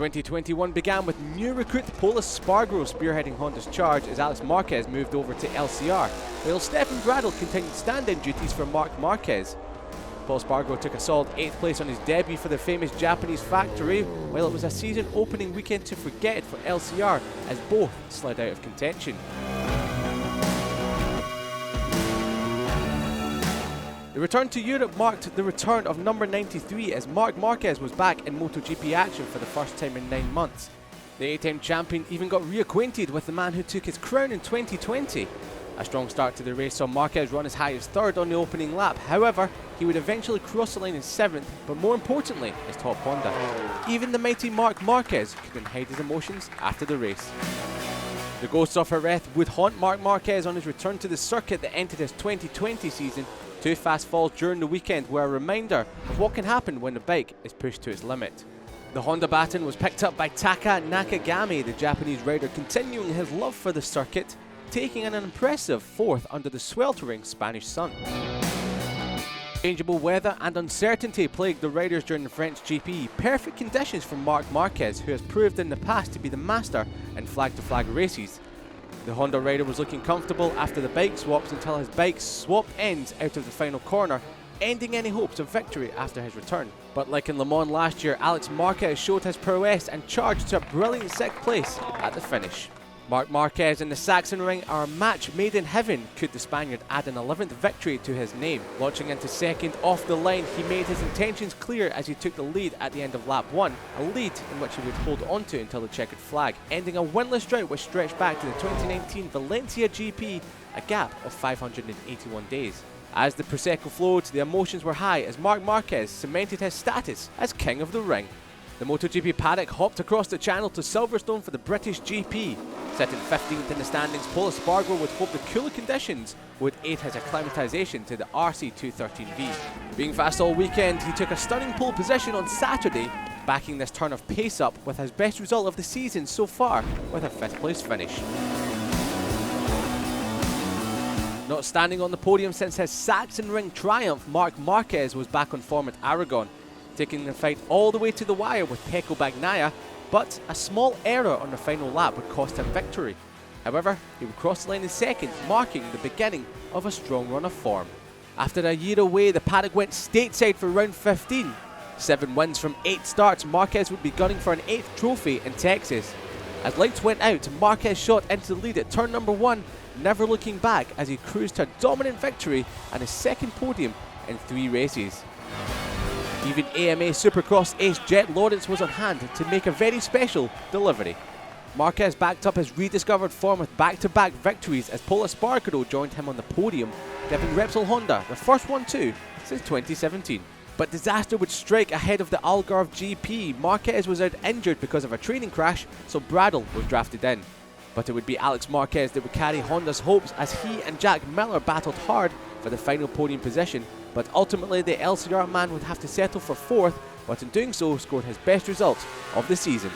2021 began with new recruit Pol Espargaro spearheading Honda's charge as Alex Marquez moved over to LCR, while Stefan Bradl continued stand-in duties for Marc Marquez. Pol Espargaro took a solid 8th place on his debut for the famous Japanese factory, while it was a season opening weekend to forget for LCR as both slid out of contention. The return to Europe marked the return of number 93 as Marc Marquez was back in MotoGP action for the first time in 9 months. The 8-time champion even got reacquainted with the man who took his crown in 2020. A strong start to the race saw Marquez run as high as 3rd on the opening lap. However, he would eventually cross the line in 7th, but more importantly, his top Honda. Even the mighty Marc Marquez couldn't hide his emotions after the race. The ghosts of Jerez would haunt Marc Marquez on his return to the circuit that entered his 2020 season. 2 fast falls during the weekend were a reminder of what can happen when the bike is pushed to its limit. The Honda baton was picked up by Taka Nakagami, the Japanese rider continuing his love for the circuit, taking an impressive 4th under the sweltering Spanish sun. Changeable weather and uncertainty plagued the riders during the French GP, perfect conditions for Marc Marquez, who has proved in the past to be the master in flag-to-flag races. The Honda rider was looking comfortable after the bike swaps until his bike swapped ends out of the final corner, ending any hopes of victory after his return. But like in Le Mans last year, Alex Marquez showed his prowess and charged to a brilliant 6th place at the finish. Marc Marquez and the Saxon Ring are a match made in heaven could the Spaniard add an 11th victory to his name. Launching into 2nd off the line, he made his intentions clear as he took the lead at the end of lap 1, a lead in which he would hold onto until the checkered flag, ending a winless drought which stretched back to the 2019 Valencia GP, a gap of 581 days. As the Prosecco flowed, the emotions were high as Marc Marquez cemented his status as King of the Ring. The MotoGP paddock hopped across the channel to Silverstone for the British GP. Sitting 15th in the standings, Pol Espargaro would hope the cooler conditions would aid his acclimatisation to the RC213V. Being fast all weekend, he took a stunning pole position on Saturday, backing this turn of pace up with his best result of the season so far with a 5th place finish. Not standing on the podium since his Saxon Ring triumph, Marc Marquez was back on form at Aragon, taking the fight all the way to the wire with Pecco Bagnaia, but a small error on the final lap would cost him victory. However, he would cross the line in 2nd, marking the beginning of a strong run of form. After a year away, the paddock went stateside for round 15. 7 wins from 8 starts, Marquez would be gunning for an 8th trophy in Texas. As lights went out, Marquez shot into the lead at turn number 1, never looking back as he cruised to a dominant victory and his 2nd podium in 3 races. Even AMA Supercross ace Jet Lawrence was on hand to make a very special delivery. Marquez backed up his rediscovered form with back-to-back victories as Pol Espargaro joined him on the podium, giving Repsol Honda their first 1-2 since 2017. But disaster would strike ahead of the Algarve GP. Marquez was out injured because of a training crash, so Bradl was drafted in. But it would be Alex Marquez that would carry Honda's hopes as he and Jack Miller battled hard for the final podium position, but ultimately the LCR man would have to settle for 4th, but in doing so scored his best result of the season.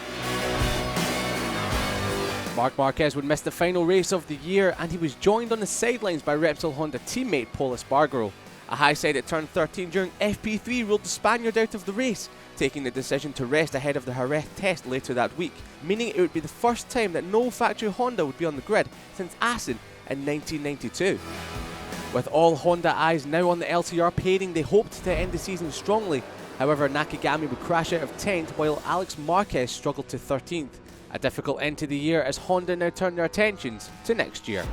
Marc Marquez would miss the final race of the year and he was joined on the sidelines by Repsol Honda teammate Pol Espargaro. A high side at turn 13 during FP3 ruled the Spaniard out of the race, taking the decision to rest ahead of the Jerez test later that week, meaning it would be the first time that no factory Honda would be on the grid since Assen in 1992. With all Honda eyes now on the LCR pairing, they hoped to end the season strongly. However, Nakagami would crash out of 10th while Alex Marquez struggled to 13th. A difficult end to the year as Honda now turn their attentions to next year.